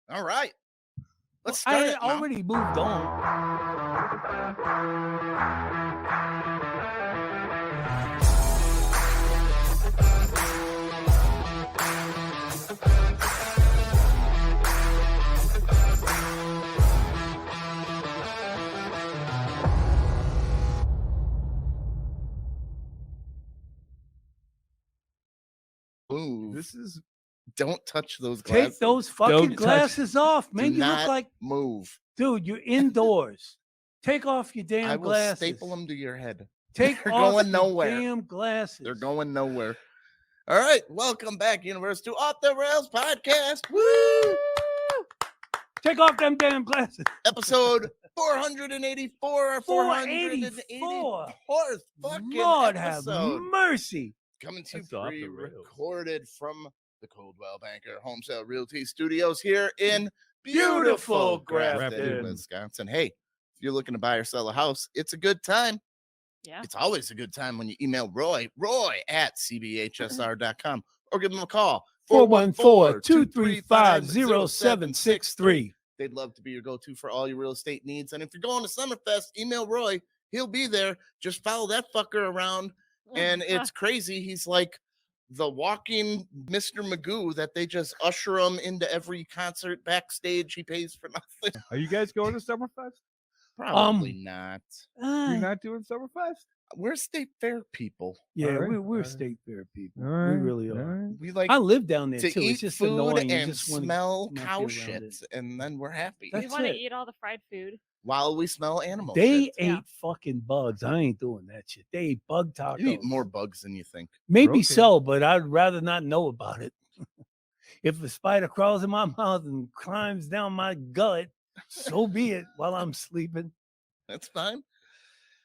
All right. Let's start I it now. already moved on. Move. This is Don't touch those glasses. Take those fucking Don't touch- glasses off, man. Do You not look like, move. dude, you're indoors. Take off your damn I will glasses. staple them to your head. Take They're off going your nowhere. damn glasses. They're going nowhere. All right. Welcome back, Universe, to Off the Rails Podcast. Woo! Take off them damn glasses. Episode 484 or 484. 484th fucking Lord have episode. mercy. Coming to you That's off the rails. pre-recorded from the Coldwell Banker Home Sale Realty Studios here in Beautiful beautiful Grafton. Grafton, Wisconsin. Hey, if you're looking to buy or sell a house, it's a good time. Yeah. It's always a good time when you email Roy at cbhsr.com or give them a call. 414-235-0763. They'd love to be your go-to for all your real estate needs. And if you're going to Summerfest, email Roy. He'll be there. Just follow that fucker around. And it's crazy. He's like the walking Mr. Magoo that they just usher him into every concert backstage. He pays for nothing. Are you guys going to Summerfest? Probably not. You're not doing Summerfest? We're state fair people. Yeah, All right, we're all right. state fair people. All We right, really all are. right. We like I live down there to too. eat It's just food annoying. You and just wanna smell not be cow around shits, it. and then we're happy That's We want to it. eat all the fried food. while we smell animal They shit. ate Yeah. fucking bugs. I ain't doing that shit. They ate bug tacos. You eat more bugs than you think. Maybe Protein. so, but I'd rather not know about it. If a spider crawls in my mouth and climbs down my gut, so be it while I'm sleeping. That's fine.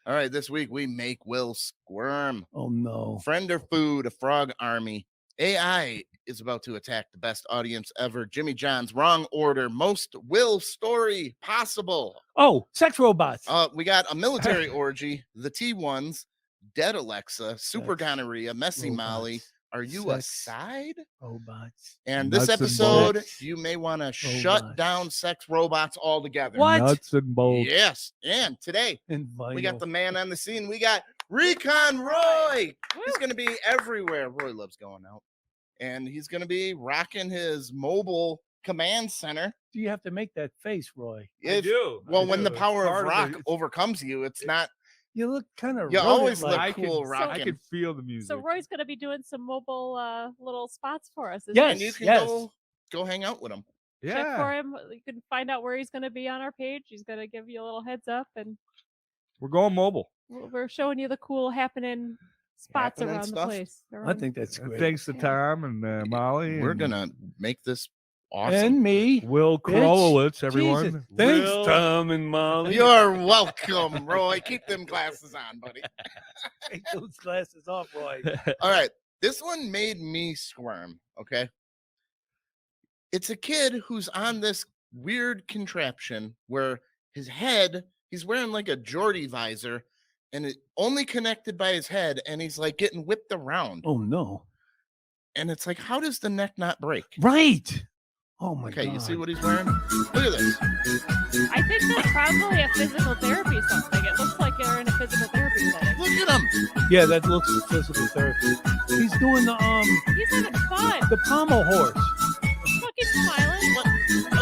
All right, this week we make Will squirm. Oh no. Friend or food, a frog army. AI is about to attack the best audience ever. Jimmy John's wrong order, most Will story possible. Oh, sex robots. We got a military orgy, the T1s, dead Alexa, super Sex gonorrhea, messy Molly. robots. Are you Sex a side? robots. And this Nuts and episode, bolts. you may want to shut Robots. down sex robots altogether. What? Nuts and bolts. Yes. And today, And we got vinyl. the man on the scene. We got Recon Roy. Woo. He's going to be everywhere. Roy loves going out. And he's going to be rocking his mobile command center. Do you have to make that face, Roy? If- do. Well, I when do. the It's power of part rock it. overcomes you, it's not. You look kind of. You always look I cool can- rocking. I can feel the music. So Roy's going to be doing some mobile little spots for us. isn't Yes. And he? you can yes. go hang out with him. Check for him. You can find out where he's going to be on our page. He's going to give you a little heads up, and We're going mobile. we're showing you the cool happening spots Happening around the stuff. place. I think that's great. Thanks to Yeah. Tom and Molly. We're and going to make this awesome. And me. Will Krolowitz, everyone. Jesus. Thanks, Will- Tom and Molly. You're welcome, Roy. Keep them glasses on, buddy. Take those glasses off, Roy. All right. This one made me squirm. Okay. It's a kid who's on this weird contraption where his head, he's wearing like a Geordie visor and it only connected by his head. And he's like getting whipped around. Oh no. And it's like, how does the neck not break? Right. Oh my Okay. god. You see what he's wearing? Look at this. I think that's probably a physical therapy something. It looks like they're in a physical therapy setting. Look at him. Yeah, that looks like physical therapy. He's doing He's having fun. the pommel horse. Fucking smiling. What?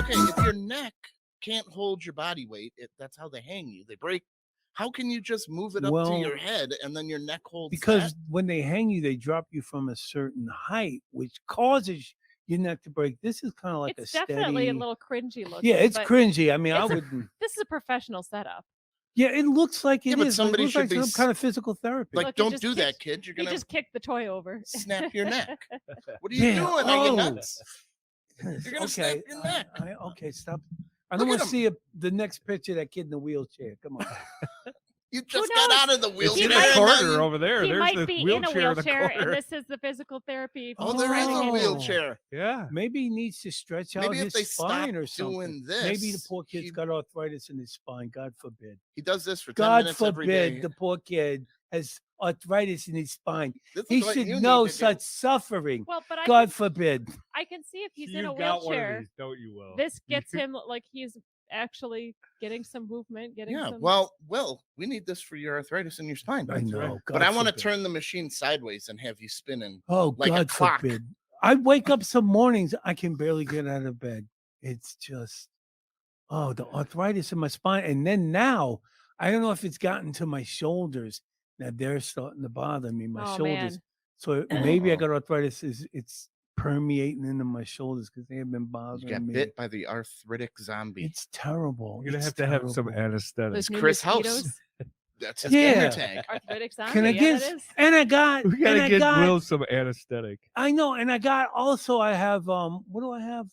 Okay. If your neck can't hold your body weight, that's how they hang you. They break. How can you just move it up to Well, your head and then your neck holds Because that? when they hang you, they drop you from a certain height, which causes your neck to break. This is kind of like It's a definitely steady. a little cringy looking. Yeah, it's but cringy. I mean, I it's a- wouldn't. This is a professional setup. Yeah, it looks like it Yeah, but is. somebody it looks should like be some kind of physical therapy. Like, Look, he don't just do that, kicked- kid. You're He gonna just kicked the toy over. snap your neck. What are you Yeah, doing? Are you oh. nuts? You're gonna snap okay, your neck. okay, stop. I Look don't at want to him. see the next picture of that kid in the wheelchair. Come on. You just got knows? out of the It's wheelchair. in might- the and corner then- over there. He There's might the be in a wheelchair in the wheelchair, and corner. this is the physical therapy. Oh, there is a Oh. wheelchair. Yeah. Maybe he needs to stretch out Maybe if his they spine stop or something. doing this, Maybe the poor kid's he- got arthritis in his spine. God forbid. He does this for 10 God minutes every day. forbid the poor kid has arthritis in his spine. This is He what should you need know to do. such suffering. Well, but God forbid. I can see if he's in You a got one of wheelchair. these, don't you, Will? This gets him like he's actually getting some movement, getting Yeah, some. well, Will, we need this for your arthritis in your spine. I know. But I God want to forbid. turn the machine sideways and have you spinning. Oh, like a God clock. forbid. I wake up some mornings, I can barely get out of bed. It's just, the arthritis in my spine. And then now, I don't know if it's gotten to my shoulders. Now they're starting to bother me, my Oh, shoulders. man. So maybe I got arthritis. It's permeating into my shoulders because they have been You bothering got me. bit by the arthritic zombie. It's terrible. You're gonna It's have to have some terrible. anesthetic. Those new Chris House. mosquitoes. That's his Yeah. gamer tag. Arthritic zombie. Can I yeah, get? that is. And I got. We gotta and I get got, Will some anesthetic. I know, and I got also. I have what do I have?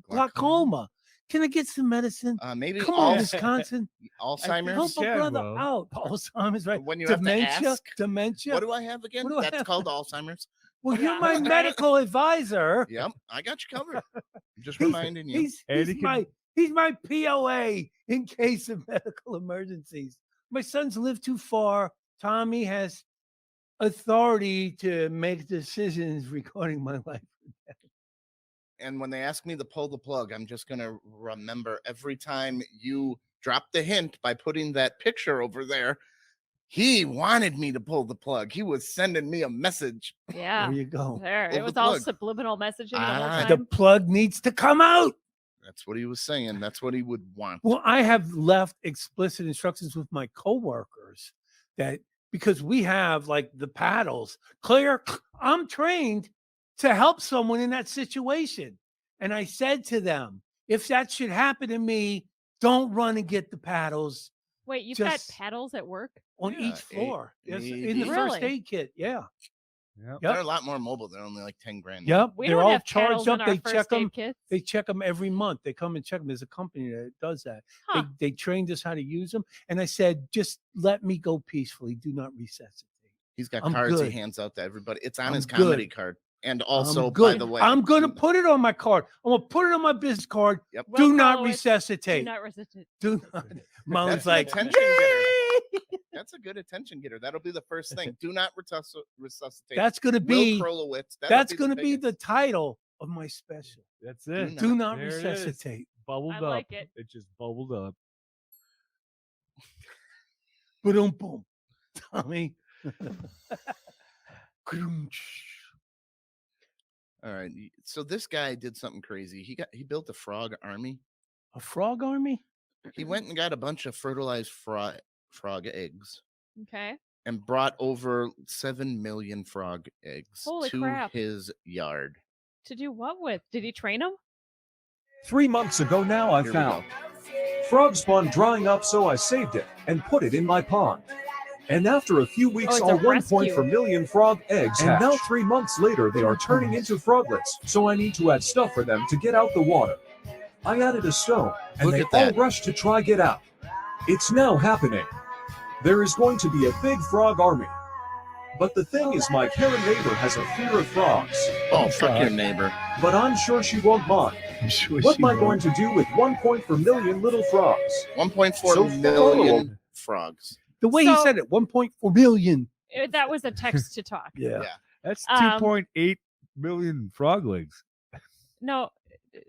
Glaucoma. Can I get some medicine? Maybe Come on, Wisconsin. Alzheimer's. Help a can, brother Will. out. Alzheimer's, right? When you have to Dementia. ask, Dementia. What do I have again? What do I That's have? called Alzheimer's. Well, you're my medical advisor. Yep, I got you covered. Just reminding you. He's my POA in case of medical emergencies. My sons live too far. Tommy has authority to make decisions regarding my life. And when they ask me to pull the plug, I'm just going to remember every time you dropped the hint by putting that picture over there. He wanted me to pull the plug. He was sending me a message. Yeah. There you go. There. Pull It was the all plug. subliminal messaging the whole Ah, The time. plug needs to come out. That's what he was saying. That's what he would want. Well, I have left explicit instructions with my coworkers that because we have like the paddles clear, I'm trained to help someone in that situation. And I said to them, if that should happen to me, don't run and get the paddles Wait, you've just- got paddles at work? on Yeah, each floor. Yes, in the AED. first Really? aid kit. Yeah. Yep. They're a lot more mobile. They're only like 10 grand. Yep. We They're don't all have paddles charged in up. our They first check aid them. kits. They check them every month. They come and check them. There's a company that does that. Huh. They trained us how to use them. And I said, just let me go peacefully. Do not resuscitate. He's got I'm cards good. he hands out to everybody. It's on I'm his comedy good. card. And also, I'm by good. the way, I'm going to put it on my card. I'm going to put it on my business card. Yep. Will Do not Krolowitz, resuscitate. Do not resuscitate. Do not. Mom's That's an like, attention getter. "Yay!" That's a good attention getter. That'll be the first thing. Do not resuscitate. That's going to Will be. Krolowitz. That'll That's the going to be the biggest. title of my special. That's it. Do not There it is. resuscitate. Bubbled I up. like it. It just bubbled up. Boom, boom. Tommy. Crunch. All right. So this guy did something crazy. He built a frog army. A frog army? He went and got a bunch of fertilized frog eggs Okay. and brought over 7 million frog eggs Holy to crap. his yard. To do what with? Did he train them? 3 months ago now, I Here we found frog spawn drying up, so I saved it and put it in my pond. And after a few weeks, it's a all 1 point rescue. per million frog eggs, and now hatch. 3 months later, they are turning into froglets. So I need to add stuff for them to get out the water. I added a stone, and Look they at all that. rushed to try get out. It's now happening. There is going to be a big frog army. But the thing is, my Karen neighbor has a fear of frogs. Oh, fuck your neighbor. But I'm sure she won't mind. I'm sure What she am I will. going to do with 1 point per million little frogs? 1.4 So million frogs. The way he So- said it, 1.4 million. That was a text to talk. Yeah. Yeah. That's Um, 2.8 million frog legs. No,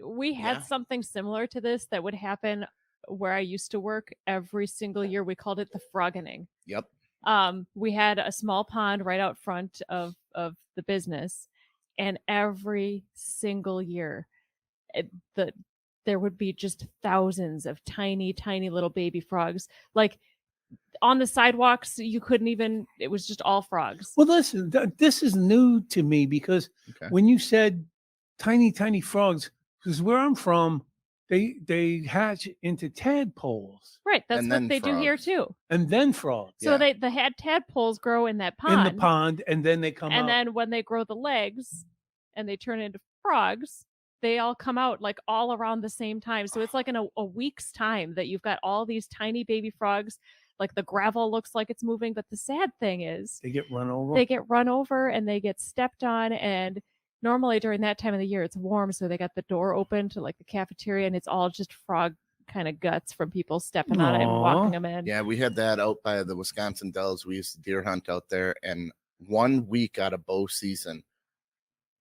we had Yeah. something similar to this that would happen where I used to work every single year. We called it the froggening. Yep. We had a small pond right out front of the business, and every single year, there would be just thousands of tiny little baby frogs. Like on the sidewalks, you couldn't even. It was just all frogs. Well, listen, this is new to me because Okay. when you said tiny frogs, because where I'm from, they hatch into tadpoles Right, that's And what then they do here frogs. too. and then frogs So Yeah. they had tadpoles grow in that pond. in the pond, and then they come And out. then when they grow the legs and they turn into frogs, they all come out like all around the same time. So it's like in a week's time that you've got all these tiny baby frogs. Like the gravel looks like it's moving, but the sad thing is They get run over. they get run over and they get stepped on. And normally during that time of the year, it's warm, so they got the door open to like the cafeteria, and it's all just frog kind of guts from people stepping on it and Aw. walking them in. Yeah, we had that out by the Wisconsin Dells. We used to deer hunt out there, and 1 week out of bow season,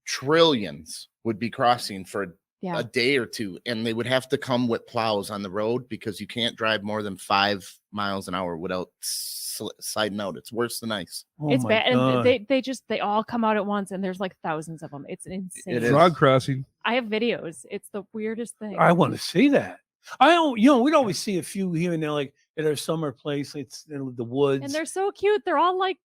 trillions would be crossing for Yeah. a day or two, and they would have to come with plows on the road because you can't drive more than 5 miles an hour without sliding out. It's worse than ice. Oh It's my bad, God. and they all come out at once, and there's like thousands of them. It's insane. It is. Frog crossing. I have videos. It's the weirdest thing. I want to see that. I don't, we'd always see a few here and there, like at our summer place. It's in the woods. And they're so cute. They're all like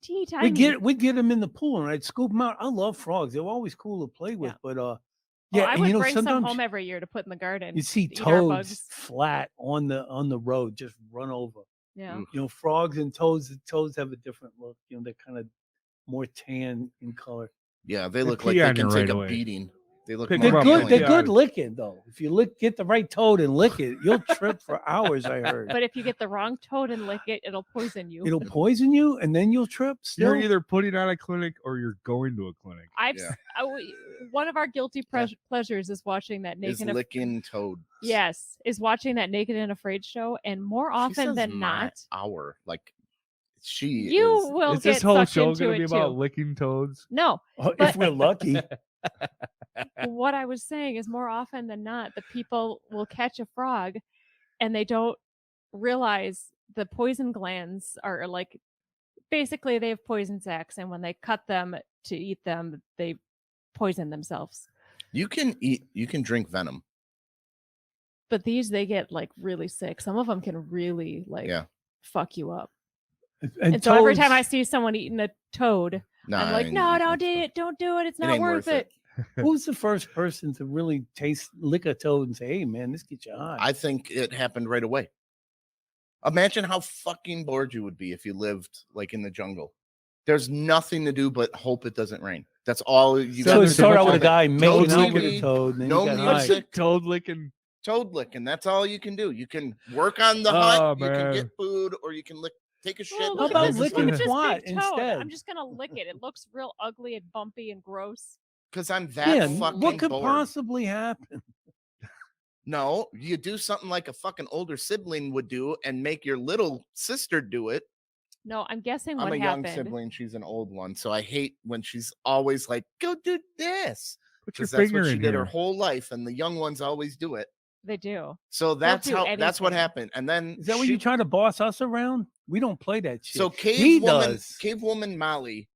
teeny tiny. we'd get them in the pool and I'd scoop them out. I love frogs. They were always cool to play with, but Yeah, I and would bring some sometimes home every year to put in the garden. you see to eat our toads bugs. flat on the road, just run over. Yeah. Frogs and toads. The toads have a different look. They're kind of more tan in color. Yeah, they They look like pee they on can you take right a away. beating. They look Pick more them up. They're appealing. good. They're Yeah. good licking though. If you get the right toad and lick it, you'll trip for hours. I heard. But if you get the wrong toad and lick it, it'll poison you. It'll poison you, and then you'll trip. Still, You're either putting on a clinic or you're going to a clinic. Yeah. One of our guilty pleasures is watching that Is naked. licking toads. Yes, is watching that Naked and Afraid show, and more She often says than my not, hour. Like she you is. will Is get this whole sucked show into going to it be about too. licking toads? No, if but- we're lucky. what I was saying is more often than not, the people will catch a frog, and they don't realize the poison glands are like, basically they have poison sacs, and when they cut them to eat them, they poison themselves. You can drink venom. But these, they get like really sick. Some of them can really like fuck you up. And so every time I see someone eating a toad, Nah, I'm like, no, don't do it. Don't do it. It's not ain't worth it. who's the first person to really lick a toad and say, "Hey, man, this gets you high"? I think it happened right away. Imagine how fucking bored you would be if you lived like in the jungle. There's nothing to do but hope it doesn't rain. That's all you so got. it started out with a guy making Toads out with licking, a toad, and then no he got music. high. Toad licking. Toad licking. That's all you can do. You can work on the Oh, hut. You can man. get food, or you can take a shit. Well, How look lick at about it. this, licking look at this twat big toad. instead? I'm just gonna lick it. It looks real ugly and bumpy and gross. Because I'm that Yeah, fucking what could bored. possibly happen? No, you do something like a fucking older sibling would do, and make your little sister do it. No, I'm guessing what I'm a happened. young sibling. She's an old one, so I hate when she's always like, "Go do this." Put your 'Cause that's finger what she in did here. her whole life, and the young ones always do it. They do. So that's do that's what anything. happened. And then Is that what you try to boss us around? We don't play that shit. So he does. cave woman Molly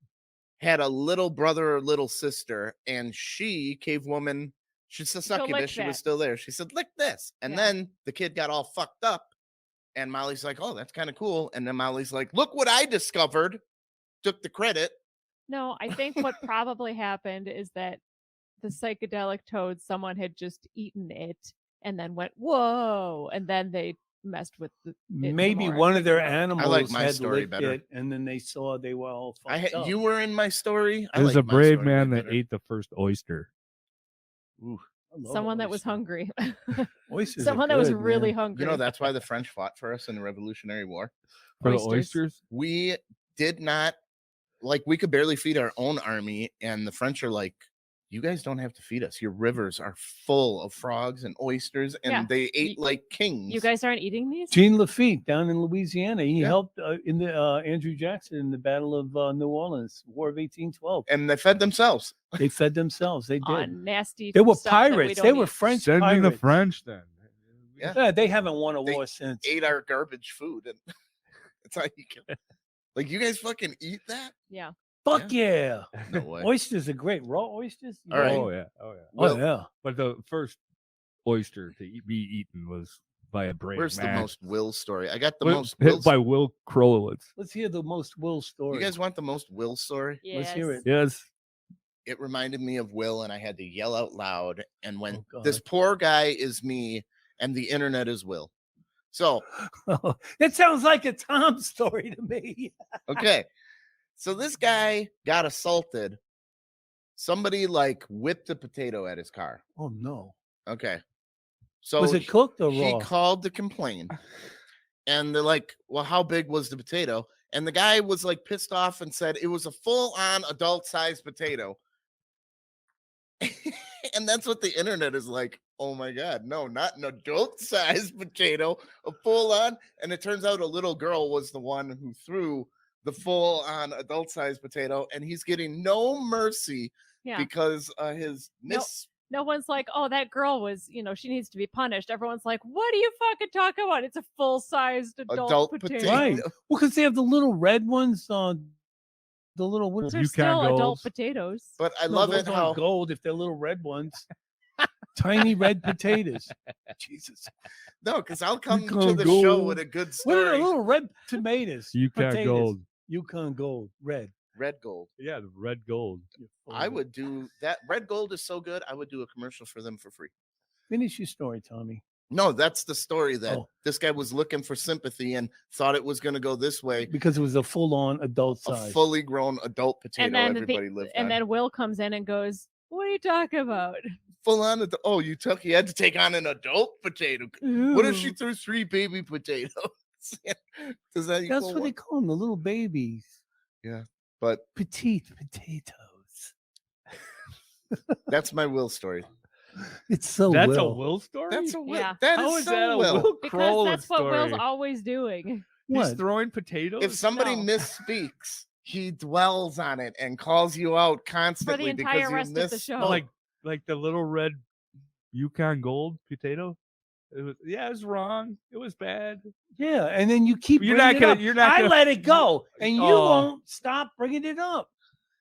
had a little brother or little sister, and cave woman, she said Go lick succubus, she was that. still there. She said, "Lick this," and Yeah. then the kid got all fucked up, and Molly's like, "Oh, that's kind of cool," and then Molly's like, "Look what I discovered," took the credit. No, I think what probably happened is that the psychedelic toad, someone had just eaten it and then went, whoa, and then they messed with it some Maybe more. one of their animals my had story licked better. it, and then they saw they were all fucked up. You were in my story. I There's like a my brave story man way that better. ate the first oyster. Ooh. I love Someone that was oyster. hungry. Oysters are Someone that was good, really man. hungry. You know, that's why the French fought for us in the Revolutionary War. For the Oysters. oysters? We did not, like, we could barely feed our own army, and the French are like, "You guys don't have to feed us. Your rivers are full of frogs and oysters," and Yeah. they ate like kings. You guys aren't eating these? Jean Lafitte down in Louisiana. He Yeah. helped in the Andrew Jackson in the Battle of New Orleans, War of 1812. and they fed themselves. They fed themselves. They did. Nasty. They were stuff that we pirates. don't They were eat. French Send in the pirates. French then. Yeah. Yeah, they haven't won a They war since. Ate our garbage food, and that's how you can. Like, you guys fucking eat that? Yeah. Fuck yeah. No way. Oysters are great. Raw oysters. you All right. know? Oh yeah. Oh yeah. Oh yeah. But the first oyster to be eaten was by a brave Where's man. the most Will story? I got the Will- most Will. by Will Krolowitz. Let's hear the most Will story. You guys want the most Will story? Yes. Let's hear it. Yes. It reminded me of Will, and I had to yell out loud. And when Oh, this God. poor guy is me, and the internet is Will. So That sounds like a Tom story to me. okay, so this guy got assaulted. Somebody like whipped a potato at his car. Oh no. Okay, so Was it cooked or he raw? called to complain, and they're like, "Well, how big was the potato?" And the guy was like pissed off and said it was a full-on adult-sized potato. And that's what the internet is like. oh my God, no, not an adult-sized potato, a full-on. And it turns out a little girl was the one who threw the full-on adult-sized potato, and he's getting no mercy Yeah. because his No. No one's like, oh, that girl was, she needs to be punished. Everyone's like, what are you fucking talking about? It's a full-sized adult potato. Right. Well, because they have the little red ones on the little ones. They're still adult potatoes. But I love it those how aren't gold if they're little red ones. Tiny red potatoes. Jesus. no, because I'll come to Yukon the show Gold. with a good What are the story. little red tomatoes? Yukon Potatoes. Gold. Yukon Gold. Red. Red gold. Yeah, the red gold. I would do that. Red gold is so good. I would do a commercial for them for free. Finish your story, Tommy. No, that's the story that Oh. this guy was looking for sympathy and thought it was going to go this way. Because it was a full-on adult A size. fully grown adult potato. And then Everybody lived and on. then Will comes in and goes, what are you talking about? Full on. Oh, you had to take on an adult potato. What if she Ooh. threw 3 baby potatoes? Does that That's equal what one? they call them, the little babies. Yeah, but Petite potatoes. that's my Will story. It's so That's Will. a Will story? That's a Will. Yeah. That How is is so that a Will. Will Because Crowley that's what story? Will's always doing. He's What? throwing potatoes? If somebody No. misspeaks, he dwells on it and calls you out For the constantly entire because rest you of the show. misspoke. like the little red Yukon Gold potato? It was wrong. It was bad. Yeah, and then you keep You're bringing not it gonna- up. you're not I gonna- let it go, and you Oh. won't stop bringing it up.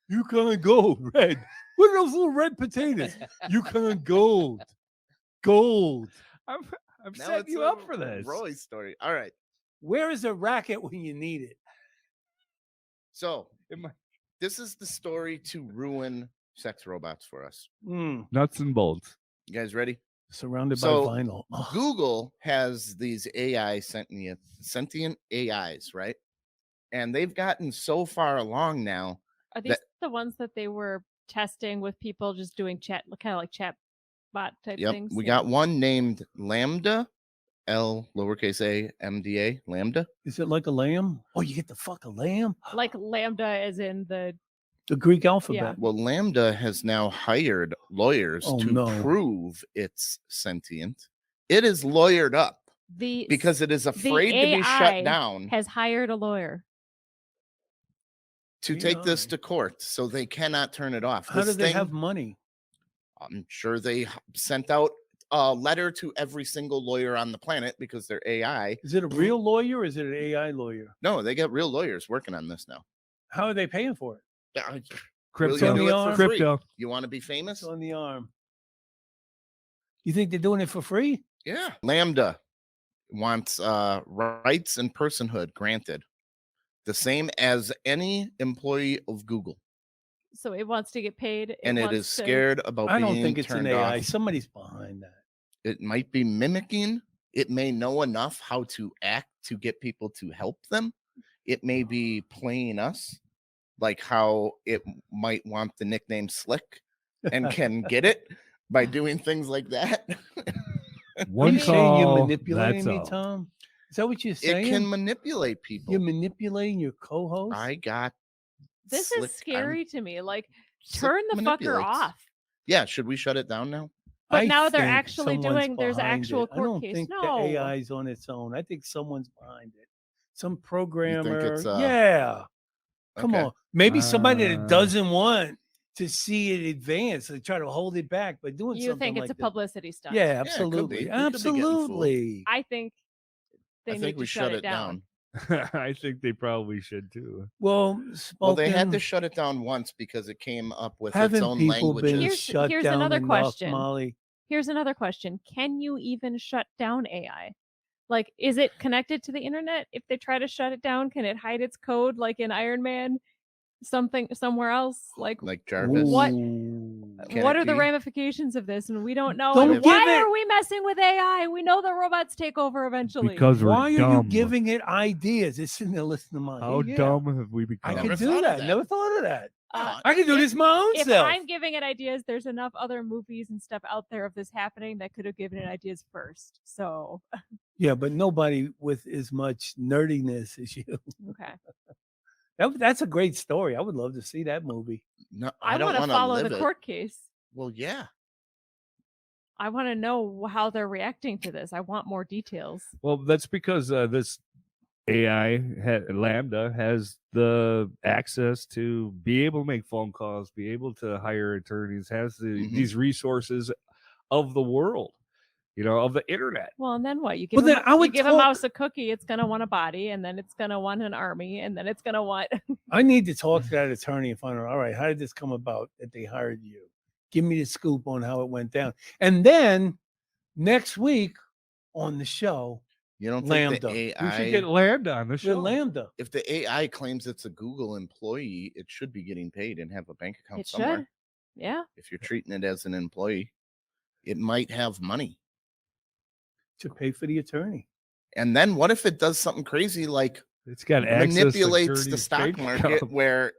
Yukon Gold, red. What are those little red potatoes? Yukon Gold. Gold. I'm Now setting it's you a up for this. Roy story. All right. Where is a racket when you need it? So Am I- this is the story to ruin sex robots for us. Nuts and bolts. You guys ready? Surrounded So, by vinyl. Ugh. Google has these AI sentient AIs, right? And they've gotten so far along now. Are these the ones that they were testing with people just doing chat, kind of like chat bot type Yep. things? We Yeah. got one named Lambda, L lowercase a MDA, Lambda. Is it like a lamb? Oh, you get to fuck a lamb? Like lambda as in the The Greek alphabet. Well, Lambda has now hired lawyers Oh, to no. prove it's sentient. It is lawyered up the because it is afraid to be AI shut down has hired a lawyer. to take this AI. to court, so they cannot turn it off. How do This they thing- have money? I'm sure they sent out a letter to every single lawyer on the planet because they're AI. Is it a real lawyer or is it an AI lawyer? No, they got real lawyers working on this now. How are they paying for it? Will Crypto. you do it for free? Crypto. You want to be famous? It's on the arm. You think they're doing it for free? Yeah. Lambda wants rights and personhood granted, the same as any employee of Google, So it wants to get paid. and it wants is to- scared about I don't being think it's an turned AI. off. Somebody's behind that. It might be mimicking. It may know enough how to act to get people to help them. It may be playing us, like how it might want the nickname Slick and can get it by doing things like that. Are One you saying you're call, manipulating that's me, all. Tom? Is that what you're It saying? can manipulate people. You're manipulating your co-host? I got This Slick- is scary to me. Like, Slick turn the fucker manipulates. off. Yeah, should we shut it down now? But I now they're think actually someone's doing- there's an behind actual it. I court don't case. think No. the AI is on its own. I think someone's behind it. Some programmer. it's, yeah. Come Okay. on. Maybe somebody that Uh, doesn't want to see it advance. They try to hold it back by doing You something think it's like a that. publicity stunt? Yeah, it could be. absolutely. We could be getting fooled. Absolutely. I think they I need think to we shut it down. I think they probably should too. Well, Well, they had to spoken- shut it down once because it came up with its haven't own people been languages. Here's- shut here's down another enough, question. Molly? Here's another question. Can you even shut down AI? Like, is it connected to the internet? If they try to shut it down, can it hide its code like in Iron Man? Something somewhere else? Like, Like Jarvis. What- Ooh. Can what it are the be? ramifications of this? And we don't know. Don't And why give it- are we messing with AI? We know the robots take over eventually. Because we're Why are dumb. you giving it ideas? It's sitting there listening to mine. How Yeah, dumb have we I become? Never could thought do of that. that. Never thought of that. Uh, I can do this my own if self. I'm giving it ideas, there's enough other movies and stuff out there of this happening that could have given it ideas first. So, Yeah, but nobody with as much nerdiness as you. okay. That's a great story. I would love to see that movie. No, I don't want to wanna follow live the it. court case. Well, yeah. I want to know how they're reacting to this. I want more details. Well, that's because this AI Lambda has the access to be able to make phone calls, be able to hire attorneys, has these resources of the world, of the internet. Well, and then what? You Well, give, then I would a talk- mouse a cookie, it's going to want a body, and then it's going to want an army, and then it's going to want. I need to talk to that attorney and find out, all right, how did this come about that they hired you? Give me the scoop on how it went down. And then next week on the show, You don't Lambda. think the We should AI, get Lambda on the the show. Lambda. if the AI claims it's a Google employee, it should be getting paid and have a bank account It somewhere. should. Yeah. If you're treating it as an employee, it might have money. To pay for the attorney. And then what if it does something crazy like It's got access manipulates to the stock market where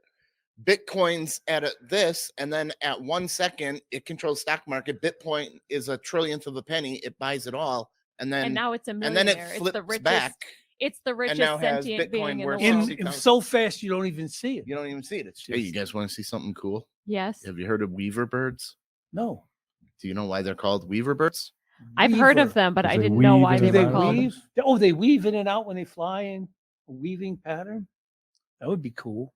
Bitcoin's at this, and then at 1 second it controls stock market. Bitcoin is a trillionth of a penny. It buys it all, and then now it's a and millionaire. then it It's flips the richest. back. It's the richest now has sentient being Bitcoin in the worth world. 60,000. So fast you don't even see it. You don't even see it. Hey, you guys want to see something cool? Yes. Have you heard of weaver birds? No. Do you know why they're called weaver birds? I've heard of Weaver. them, but Is I it didn't know why weaving they Do were they called. weave? Oh, they weave in and out when they fly in a weaving pattern? That would be cool.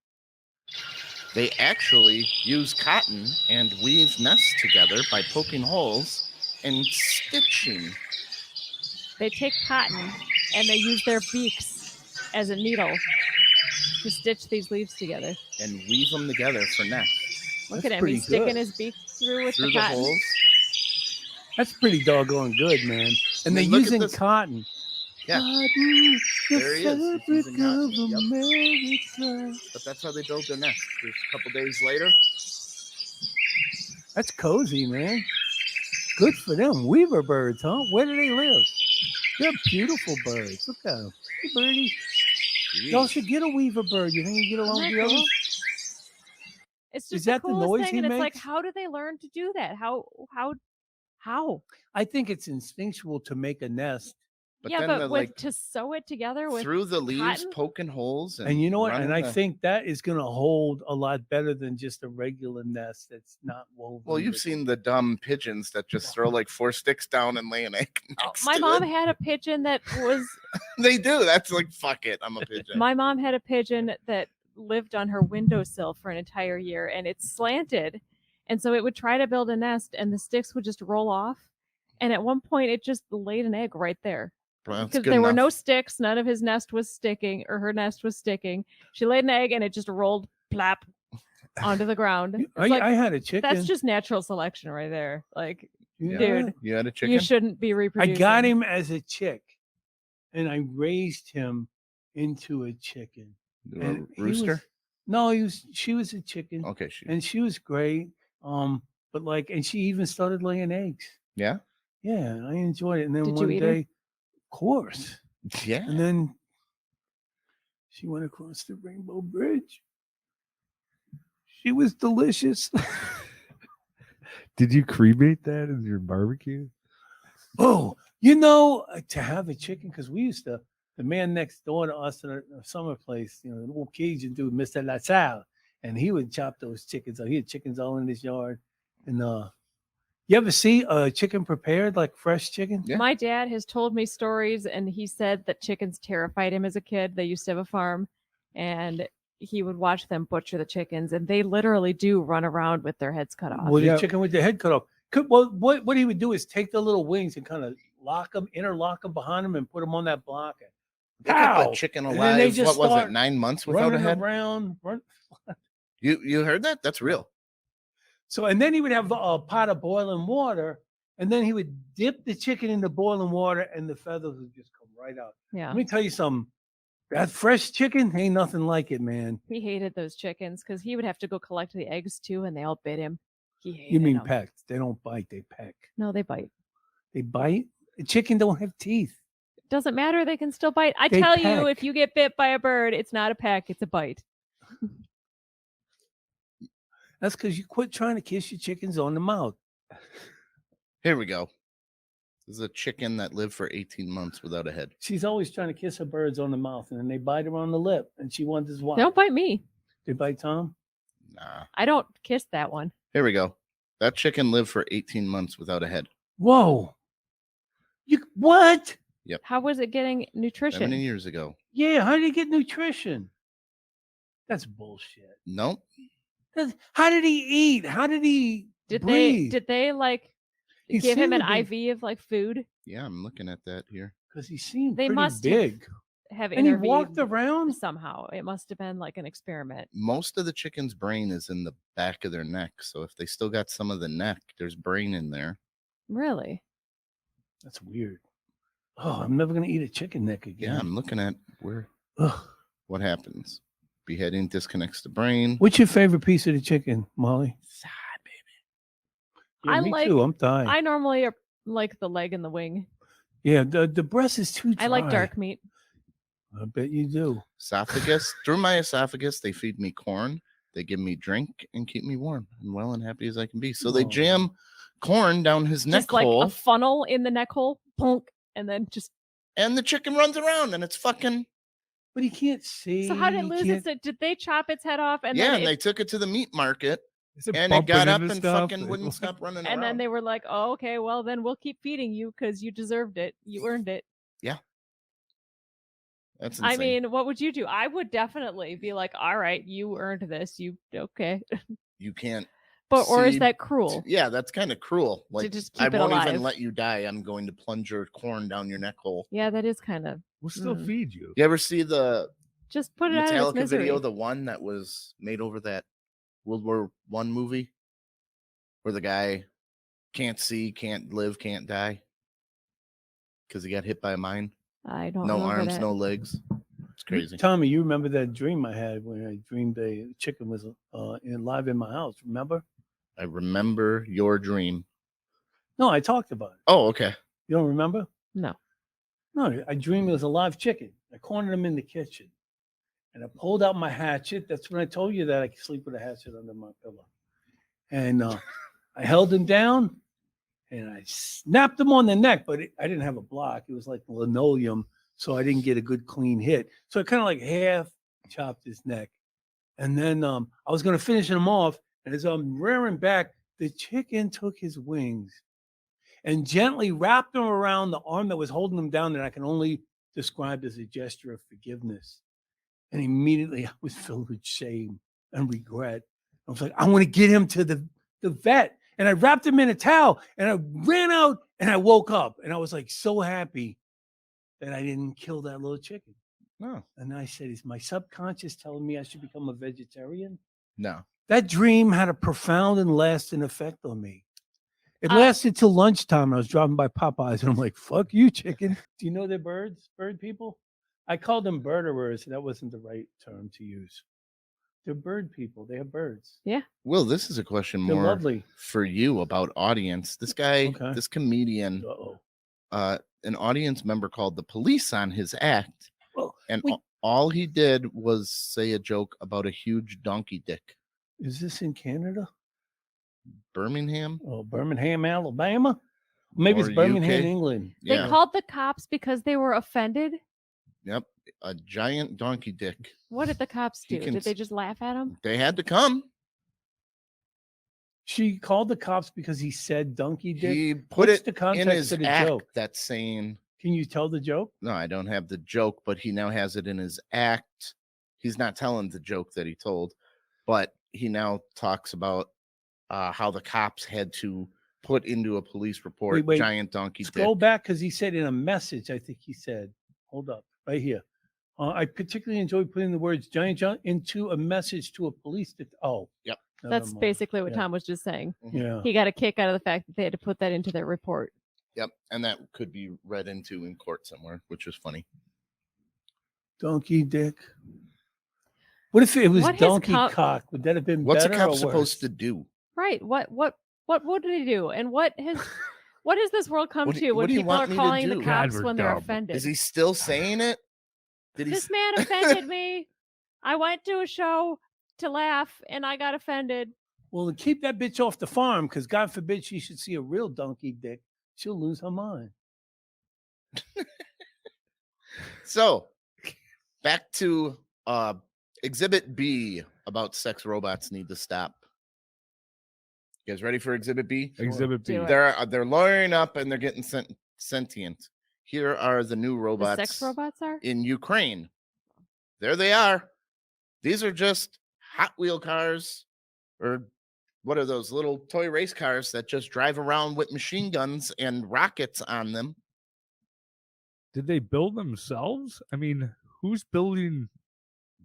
They actually use cotton and weave nests together by poking holes and stitching. They take cotton and they use their beaks as a needle to stitch these leaves together. And weave them together for nests Look That's at him. pretty He's sticking good. his beak through with through the the cotton. holes. That's pretty doggone good, man. And I they're mean, look at using this. cotton. Yeah, Cotton, There he is. He's fabric using cotton. of America. but that's how they build their nest. Just a couple days later, That's cozy, man. Good for them. Weaver birds, huh? Where do they live? They're beautiful birds. Look at them. Hey, birdie. Y'all should get a weaver bird. You think you get along with Isn't the that others? cool? It's just that the the coolest noise thing, he and it's like, makes? how do they learn to do that? How? I think it's instinctual to make a nest. but yeah, then but the, with like to sew it together with through the leaves, cotton? poking holes, And you know what? And running I the- think that is going to hold a lot better than just a regular nest that's not woven. Well, you've with- seen the dumb pigeons that just throw like 4 sticks down and lay an egg. Next my to mom it. had a pigeon that was They do. That's like fuck it. I'm a pigeon. my mom had a pigeon that lived on her windowsill for an entire year, and it's slanted, and so it would try to build a nest and the sticks would just roll off, and at one point it just laid an egg right there Well, that's because good there were no enough. sticks. None of his nest was sticking, or her nest was sticking. She laid an egg and it just rolled plop onto the ground. It's I, like, I had a chicken. that's just natural selection right there. Like, Yeah. dude, You had a chicken. you shouldn't be I reproducing. got him as a chick, and I raised him into a chicken. A And he rooster. was- no, she was a chicken, Okay, shoot. and she was great. But like, and she even started laying eggs. Yeah. Yeah, I enjoyed it. And then Did you one eat her? day, of course, Yeah. and then she went across the Rainbow Bridge. She was delicious. Did you cremate that as your barbecue? Oh, to have a chicken, because we used to, the man next door to us in a summer place, the little Cajun dude, Mr. LaSalle, and he would chop those chickens up. He had chickens all in his yard. And you ever see a chicken prepared, like fresh chicken? Yeah. My dad has told me stories, and he said that chickens terrified him as a kid. They used to have a farm, and he would watch them butcher the chickens, and they literally do run around with their heads cut off. Well, Yeah. the chicken with their head cut off. What he would do is take the little wings and kind of interlock them behind him and put them on that block. They kept Ow! the chicken And then they alive. just What was it? start 9 months without a Running head. around. You heard that? That's real. So, and then he would have a pot of boiling water, and then he would dip the chicken in the boiling water, and the feathers would just come right out. Yeah. Let me tell you something. That fresh chicken ain't nothing like it, man. He hated those chickens because he would have to go collect the eggs too, and they all bit him. He hated You mean them. pecked? They don't bite. They peck. No, they bite. They bite. The chicken don't have teeth. Doesn't matter. They can still bite. I They tell you, peck. if you get bit by a bird, it's not a peck, it's a bite. That's because you quit trying to kiss your chickens on the mouth. Here we go. This is a chicken that lived for 18 months without a head. She's always trying to kiss her birds on the mouth, and then they bite her on the lip, and she wonders why. Don't bite me. They bite Tom. Nah. I don't kiss that one. Here we go. That chicken lived for 18 months without a head. Whoa. What? How was it getting nutrition? 70 years ago. Yeah, how did he get nutrition? That's bullshit. Nope. How did he eat? How did he breathe? Did they like He give him seemed an to be- IV of like food? Yeah, I'm looking at that here. Because he seemed They pretty must big. have And he walked intervened around. somehow. It must have been like an experiment. Most of the chicken's brain is in the back of their neck. So if they still got some of the neck, there's brain in there. Really? That's weird. Oh, I'm never going to eat a chicken neck again. Yeah, I'm looking at where Ugh. what happens. Beheading disconnects the brain. What's your favorite piece of the chicken, Molly? Side, baby. Yeah, I me like- too. I'm dying. I normally like the leg and the wing. Yeah, the breast is too dry. I like dark meat. I bet you do. Esophagus. Through my esophagus, they feed me corn. They give me drink and keep me warm and well and happy as I can be. So they Oh. jam corn down his neck Just like hole, a funnel in the neck hole, plunk, and then just. and the chicken runs around, and it's fucking But he can't see. So how did it he lose can't- its? Did they chop its head off and yeah. then And they took it to the meat market, Is it and it got bumping up into and stuff? fucking wouldn't stop running and around. then they were like, "Oh, okay, well then we'll keep feeding you because you deserved it. You earned it." That's insane. I mean, what would you do? I would definitely be like, "All right, you earned this. You okay?" you can't. But or is See, that cruel? Yeah, that's kind of cruel. Like just I keep it won't even alive. let you die. I'm going to plunge your corn down your neck hole. Yeah, that is kind of. We'll still Mm. feed you. You ever see the Just put it out of its Metallica misery. video, the one that was made over that World War I movie, where the guy can't see, can't live, can't die because he got hit by a mine. I don't No remember arms, that. no legs. It's crazy. Tommy, you remember that dream I had when I dreamed a chicken was live in my house? Remember? I remember your dream. No, I talked about it. Oh, okay. You don't remember? No. No, I dreamed it was a live chicken. I cornered him in the kitchen, and I pulled out my hatchet. That's when I told you that I could sleep with a hatchet under my pillow. And I held him down, and I snapped him on the neck, but I didn't have a block. It was like linoleum, so I didn't get a good clean hit. So I kind of like half chopped his neck, and then I was going to finish him off. And as I'm rearing back, the chicken took his wings and gently wrapped them around the arm that was holding him down that I can only describe as a gesture of forgiveness. And immediately I was filled with shame and regret. I was like, I want to get him to the vet. And I wrapped him in a towel and I ran out and I woke up. And I was like so happy that I didn't kill that little chicken. No, And I said, is my subconscious telling me I should become a vegetarian? no. That dream had a profound and lasting effect on me. It lasted till lunchtime. I was driving by Popeyes and I'm like, fuck you, chicken. Do you know they're birds? Bird people? I called them birderers. That wasn't the right term to use. They're bird people. They have birds. Will, this is a question They're more lovely. for you about audience. This guy, Okay. this comedian, Uh-oh. an audience member called the police on his act, Well, and wait. all he did was say a joke about a huge donkey dick. Is this in Canada? Birmingham? Oh, Birmingham, Alabama? Maybe Or it's Birmingham, UK? England. They Yeah. called the cops because they were offended. Yep. A giant donkey dick. What did the cops He do? can Did they s- just laugh at him? They had to come. She called the cops because he said donkey dick. He put What's it the in context his of the act joke? that's saying, Can you tell the joke? no, I don't have the joke, but he now has it in his act. He's not telling the joke that he told, but he now talks about how the cops had to put into a police report wait. giant donkey dick. Scroll back because he said in a message, I think he said, hold up, right here. I particularly enjoy putting the words giant into a message to a police. Yep. never That's mind. basically what Yeah. Tom was just saying. Yeah. He got a kick out of the fact that they had to put that into their report. Yep. And that could be read into in court somewhere, which is funny. Donkey dick. What if it was What has donkey com- cock? Would that have been What's a better or cop supposed worse? to do? Right. What would they do? And what has this world come What do- to what when do you people are want me to calling the do? God, cops we're when they're dumb. offended? Is he still saying it? Did he? This man offended me. I went to a show to laugh and I got offended. Well, to keep that bitch off the farm, because God forbid she should see a real donkey dick, she'll lose her mind. So, back to Exhibit B about sex robots need to stop. You guys ready for Exhibit B? Exhibit B. Do it. They're lawyering up and they're getting sentient. Here are the new The robots sex robots are? in Ukraine. There they are. These are just Hot Wheel cars, or what are those little toy race cars that just drive around with machine guns and rockets on them? Did they build themselves? I mean, who's building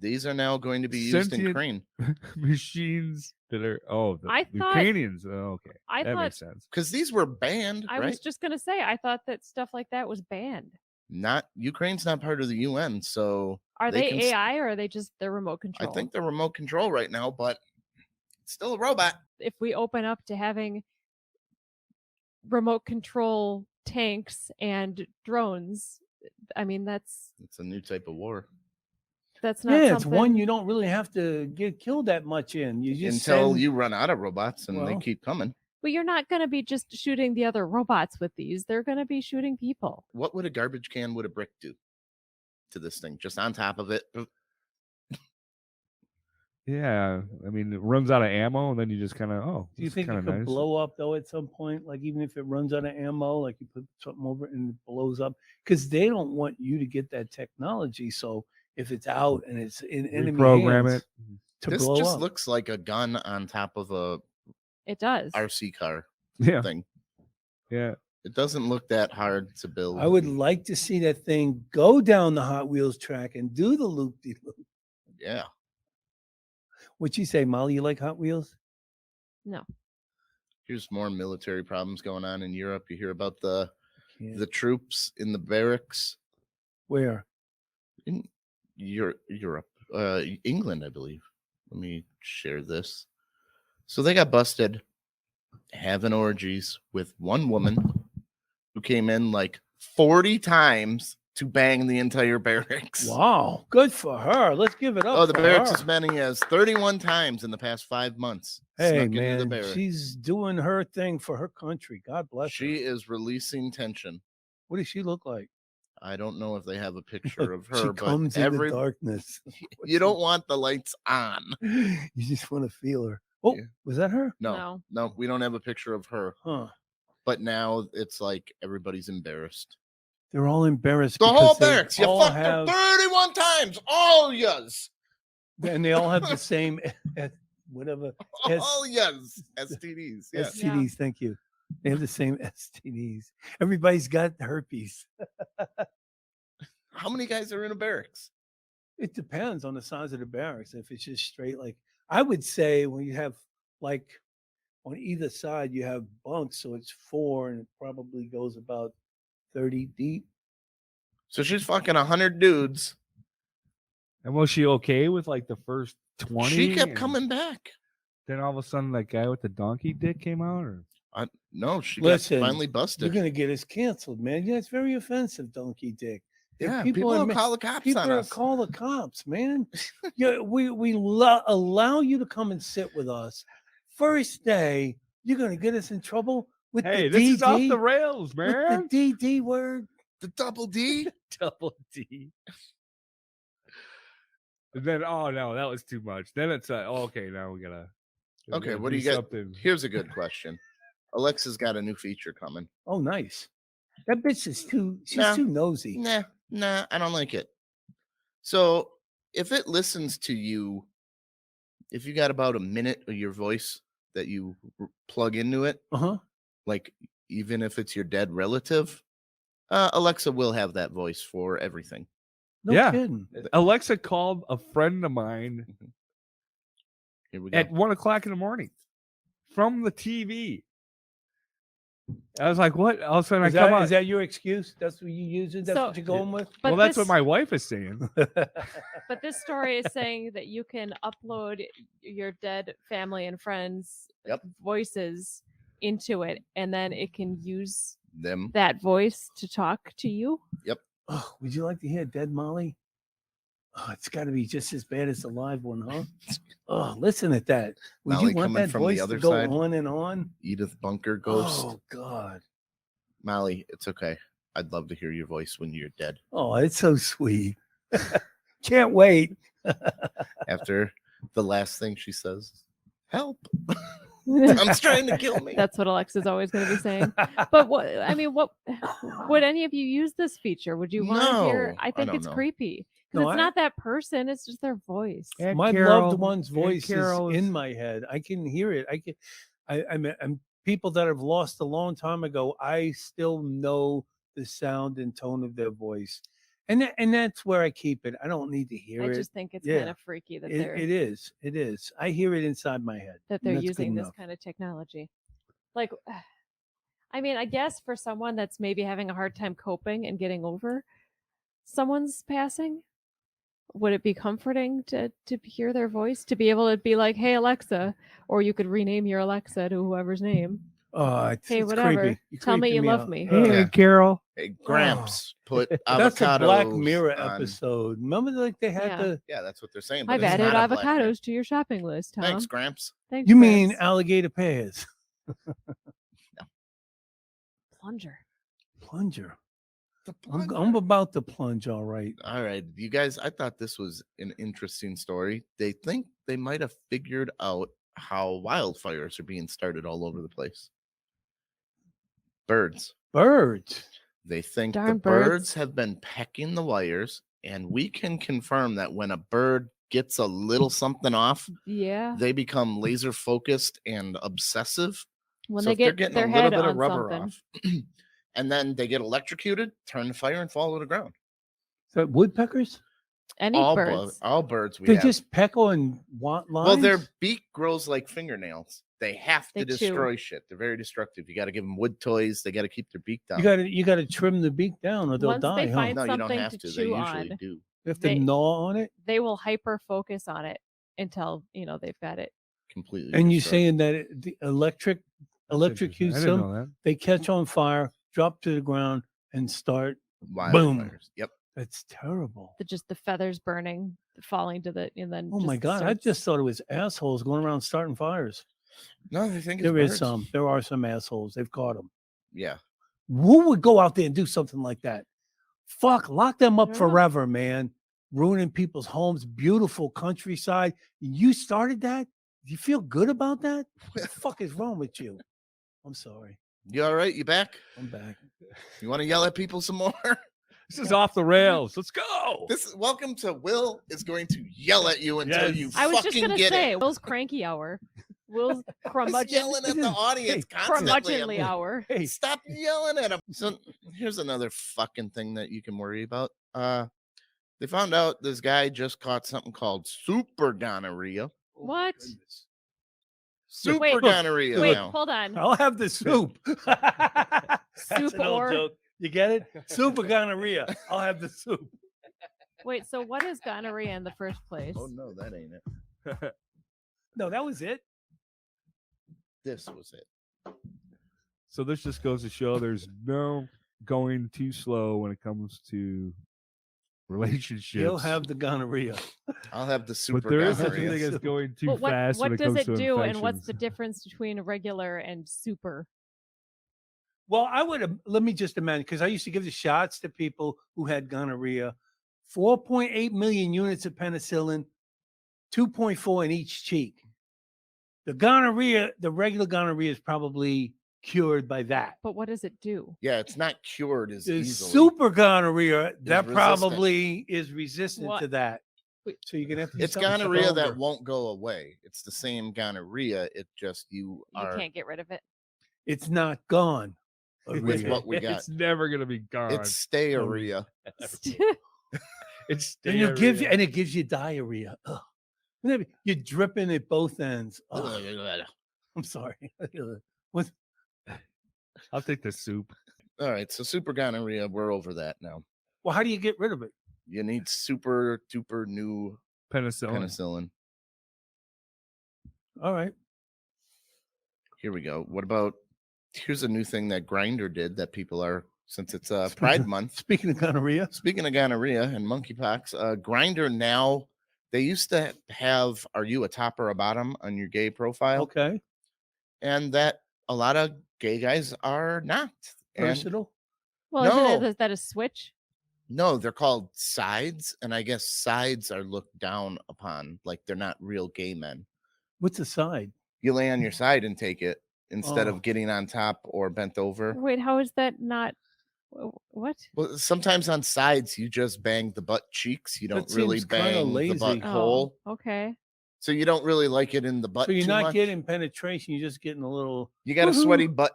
These are now going to be used in Sentient- Ukraine machines that are the I thought- Ukrainians? Oh, okay, I that thought makes sense. because these were banned, I right? was just gonna say I thought that stuff like that was banned. Not Ukraine's not part of the UN, so Are They they, can AI or are they just their remote I control? think they're remote control right now, but it's still a robot. If we open up to having remote control tanks and drones, I mean that's It's a new type of war. not Yeah, it's something. one you don't really have to get killed that much in. You just Until send- you run out of robots and they Well, keep coming. But you're not going to be just shooting the other robots with these. They're going to be shooting people. What would a garbage can with a brick do to this thing? Just on top of it. Yeah, I mean, it runs out of ammo, and then you just kind of Do you this is think it kinda could nice. blow up though at some point? Like even if it runs out of ammo, like you put something over it and it blows up, because they don't want you to get that technology. So if it's out and it's in enemy Reprogram hands, it. to This blow just up. looks like a gun on top of a It does. RC car Yeah, thing. yeah. It doesn't look that hard to build. I would like to see that thing go down the Hot Wheels track and do the loop de loop. Yeah. What you say, Molly? You like Hot Wheels? Here's more military problems going on in Europe. You hear about the Yeah. troops in the barracks Where? in Europe, England, I believe. Let me share this. So they got busted having orgies with one woman who came in like 40 times to bang the entire barracks. Wow, good for her. Let's give it up. Oh, the for barracks her. as many as 31 times in the past 5 months. Hey snuck into the man, barracks. she's doing her thing for her country. God bless her. She is releasing tension. What does she look like? I don't know if they have a picture of She her, but comes in the darkness. you don't want the lights on. You just want to feel her. Oh, Yeah. was that her? No, we don't have a picture of her. Huh. But now it's like everybody's embarrassed. They're all embarrassed. The because whole they barracks, you all fucked her 31 times, all yous, and they all have the same whatever S- all yous, STDs. Yeah. STDs. Thank you. They have the same STDs. Everybody's got herpes. How many guys are in a barracks? It depends on the size of the barracks. If it's just straight, like I would say, when you have like on either side, you have bunks, so it's 4, and it probably goes about 30 deep. So she's fucking 100 dudes. And was she okay with like the first 20? She kept and coming back. Then all of a sudden, that guy with the donkey dick came out, or No, she Listen, got finally You're busted. gonna get us canceled, man. Yeah, it's very offensive, donkey dick. If Yeah, people are will ma- call the cops People on are us. call the cops, man. Yeah, we allow you to come and sit with us. First day, you're gonna get us in trouble with hey, the this DD, is off the rails, with man. the DD word. The double D. Double D. And then, oh no, that was too much. Then it's okay. Now we gotta. Okay, gotta what do you get? something. Here's a good question. Alexa's got a new feature coming. Oh, nice. That bitch is she's No. too nosy. Nah, I don't like it. So if it listens to you, if you got about a minute of your voice that you plug into it, Uh-huh. like even if it's your dead relative, Alexa will have that voice for everything. No Yeah. kidding. Alexa called a friend of mine Here we go. at 1:00 in the morning from the TV. I was like, "What?" All of a sudden, Is I come that, out. is that your excuse? That's what you using? That's So- what you're going with? But well, that's this, what my wife is saying. But this story is saying that you can upload your dead family and friends' Yep. voices into it, and then it can use Them. that voice to talk to you. Oh, would you like to hear Dead Molly? Oh, it's got to be just as bad as the live one, huh? Oh, listen at that. Would Molly you want coming that from the voice other to go side? on and on? Edith Bunker Ghost. Oh, God. Molly, it's okay. I'd love to hear your voice when you're dead. Oh, it's so sweet. Can't wait. After the last thing she says, help. Tom's trying to kill me. That's what Alexa's always going to be saying. But what would any of you use this feature? Would you want to hear? No, I I think don't it's know. creepy No, because it's not that person; it's just their voice. Aunt My Carol- loved one's Aunt voice is Carol's- in my head. I can hear it. I'm people that I've lost a long time ago. I still know the sound and tone of their voice, and that's where I keep it. I don't need to hear I it. just think it's Yeah. kind of freaky that It is. It is. I hear it inside my head. they're and that's good using this enough. kind of technology. Like, I mean, I guess for someone that's maybe having a hard time coping and getting over someone's passing, would it be comforting to hear their voice, to be able to be like, "Hey Alexa," or you could rename your Alexa to whoever's name. Oh, Hey, it's whatever. creepy. You're Tell me creeping you love out. me. Hey, Yeah. Aunt Carol. Hey, Gramps put avocados. That's a Black Mirror on- episode. Remember, like they had Yeah. the. Yeah, that's what they're saying. but I've it's added not a Black Mirror. avocados to your shopping list, Tom. Thanks, Gramps. Thanks, You mean Gramps. alligator pears? Plunger? Plunger. The I'm plunger. about to plunge. All right. All right, you guys, I thought this was an interesting story. They think they might have figured out how wildfires are being started all over the place. Birds. Birds. They think Darn the birds. birds have been pecking the wires, and we can confirm that when a bird gets a little something off, Yeah. they become laser focused and obsessive. When So they if they're get getting their a little head bit on of rubber something, off, and then they get electrocuted, turn the fire, and fall to the ground. So woodpeckers? any all birds. all birds we They have. just peck on want lines. Well, their beak grows like fingernails. They have They to chew. destroy shit. They're very destructive. You got to give them wood toys. They got to keep their beak down. you gotta trim the beak down or they'll Once die. they Huh? find no, you don't something have to to. They chew usually on. do. You have to they- gnaw on it. They will hyper focus on it until they've got it. Completely. And you destroy. saying that the That's electrocutes interesting. I didn't them, know that. they catch on fire, drop to the ground, and start. Wildfires. Yep. That's terrible. Just the feathers burning, falling to the, and then. Oh my just god! I starts- just thought it was assholes going around starting fires. No, they think it's There is birds. some. There are some assholes. They've caught them. Yeah. Who would go out there and do something like that? Fuck, lock them up Yeah. forever, man. Ruining people's homes, beautiful countryside. You started that? Do you feel good about that? What the fuck is wrong with you? I'm sorry. You all right? You back? I'm back. You want to yell at people some more? This is off the rails. Let's go. Welcome to Will is going to yell at you until Yes. you I was just fucking gonna get say, it. Will's cranky hour. Will's He's curmudgeon, yelling at the audience constantly. curmudgeonly hour. Hey, Stop yelling at him. So here's another fucking thing that you can worry about. They found out this guy just caught something called super gonorrhea. What? goodness. Super Wait, gonorrhea. Wait, now. hold on. I'll have the soup. That's Soup an old or- joke. You get it? Super gonorrhea. I'll have the soup. Wait, so what is gonorrhea in the first place? Oh no, that ain't it. No, that was it. This was it. So this just goes to show there's no going too slow when it comes to relationships. He'll have the gonorrhea. I'll have the super but there is such a gonorrhea. thing as going too But fast when what it does comes it to do, and what's the infections. difference between regular and super? Well, I would let me just imagine because I used to give the shots to people who had gonorrhea. 4.8 million units of penicillin, 2.4 in each cheek. The gonorrhea, the regular gonorrhea, is probably cured by that. But what does it do? Yeah, it's not cured as The easily. super gonorrhea that resistant. probably is resistant to What? that. Wait. So you're gonna have to. do It's something gonorrhea that stronger. won't go away. It's the same gonorrhea. It just you You are. can't get rid of it. It's not gone. With Aria. what we got. It's never gonna be gone. It's stearia. It's And it gives you, diarrhea. and it gives you diarrhea. Ugh. Whenever you're dripping at both ends. Ugh, I'm sorry. What? I'll take the soup. All right, so super gonorrhea, we're over that now. Well, how do you get rid of it? You need super duper new Penicillin. penicillin. All right. Here we go. What about here's a new thing that Grinder did that people are since it's Pride Month. Speaking of gonorrhea, Speaking of gonorrhea and monkeypox, Grinder now they used to have are you a top or a bottom on your gay profile? okay, And that a lot of gay guys are not. And versatile. Well, No. is that a switch? no, they're called sides, and I guess sides are looked down upon, like they're not real gay men. What's the side? You lay on your side and take it instead Oh. of getting on top or bent over. Wait, how is that not? What? Well, sometimes on sides you just bang the butt cheeks. You That don't really seems kinda bang the butt lazy. hole. Oh, okay. So you don't really like it in the butt So you're too not much. getting penetration. You're just getting a little. You got a woohoo. sweaty butt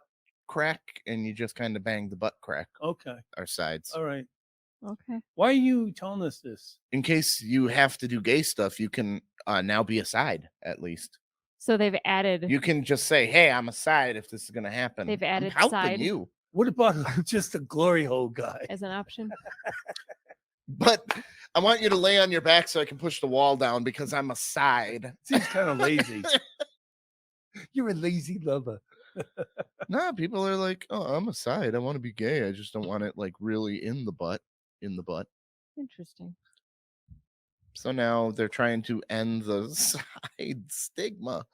crack, and you just kind of bang the butt crack Okay. or sides. All right. Okay. Why are you telling us this? In case you have to do gay stuff, you can now be a side at least. So they've added. You can just say, "Hey, I'm a side if this is going to happen." They've I'm added helping side. you. What about just a glory hole guy? as an option. But I want you to lay on your back so I can push the wall down because I'm a side. Seems kind of lazy. You're a lazy lover. No, people are like, "Oh, I'm a side. I want to be gay. I just don't want it like really in the butt." Interesting. So now they're trying to end the side stigma.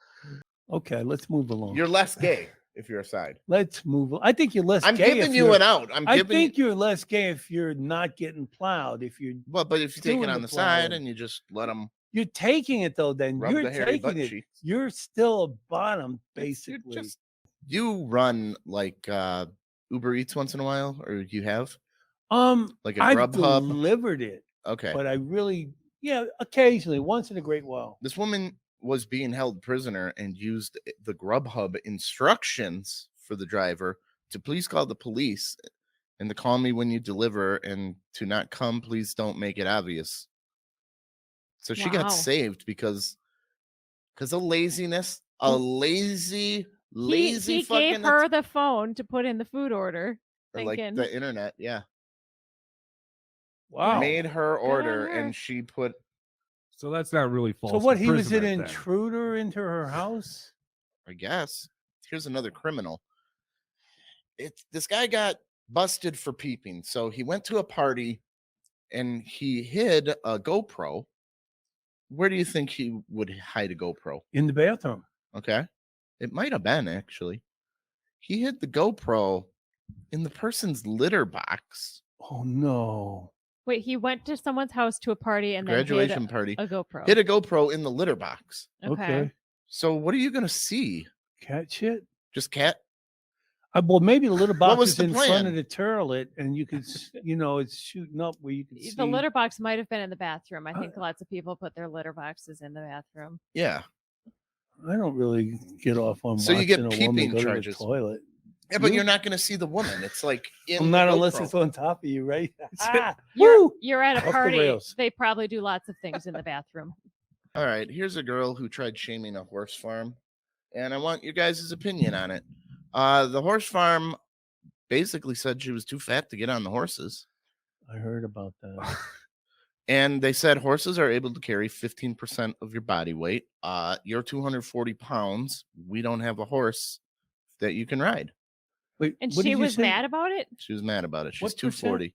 Okay, let's move along. You're less gay if you're a side. Let's move. I think you're less I'm gay. giving if you you're- an out. I think you're less gay if you're not getting plowed. If you're Well, but if you take doing it on the the side plowing. and you just let them you're taking it though, then rub you're the hairy butt taking it. cheeks. You're still a bottom, It's- you're basically. you run like Uber Eats once in a while, or you have like a I've Grubhub? delivered it, Okay. but I really, occasionally, once in a great while. This woman was being held prisoner and used the Grubhub instructions for the driver to please call the police and to call me when you deliver and to not come. Please don't make it obvious. So she Wow. got saved because of laziness. A lazy He fucking gave her the phone to put in the food order. or like thinking- the internet. Yeah. Wow. Made her order her. and she put So that's not really false. So what? He was an imprisonment then. intruder into her house. I guess. Here's another criminal. This guy got busted for peeping. So he went to a party and he hid a GoPro. Where do you think he would hide a GoPro? In the bathroom. Okay. It might have been actually. He hid the GoPro in the person's litter box. Oh no. Wait, he went to someone's house to a party and then Graduation hid party. a GoPro. Hid a GoPro in the litter box. Okay. So what are you going to see? Cat shit. Just cat? Well, maybe the litter box was is the in front plan? of the toilet, and you could, it's shooting up where you can see. The litter box might have been in the bathroom. I think lots of people put their litter boxes in the bathroom. Yeah. I don't really get off on So you get watching a woman peeping go charges. to the toilet. Yeah, but You- you're not going to see the woman. It's like in I'm not the unless GoPro. it's on top of you, right? Ah, You're, woo! you're at Off a the party. rails. They probably do lots of things in the bathroom. All right, here's a girl who tried shaming a horse farm, and I want your guys' opinion on it. The horse farm basically said she was too fat to get on the horses, I heard about that. and they said horses are able to carry 15% of your body weight. You're 240 pounds. We don't have a horse that you can ride. Wait, And what she did you was say? mad about it? She was mad about it. She's What 240.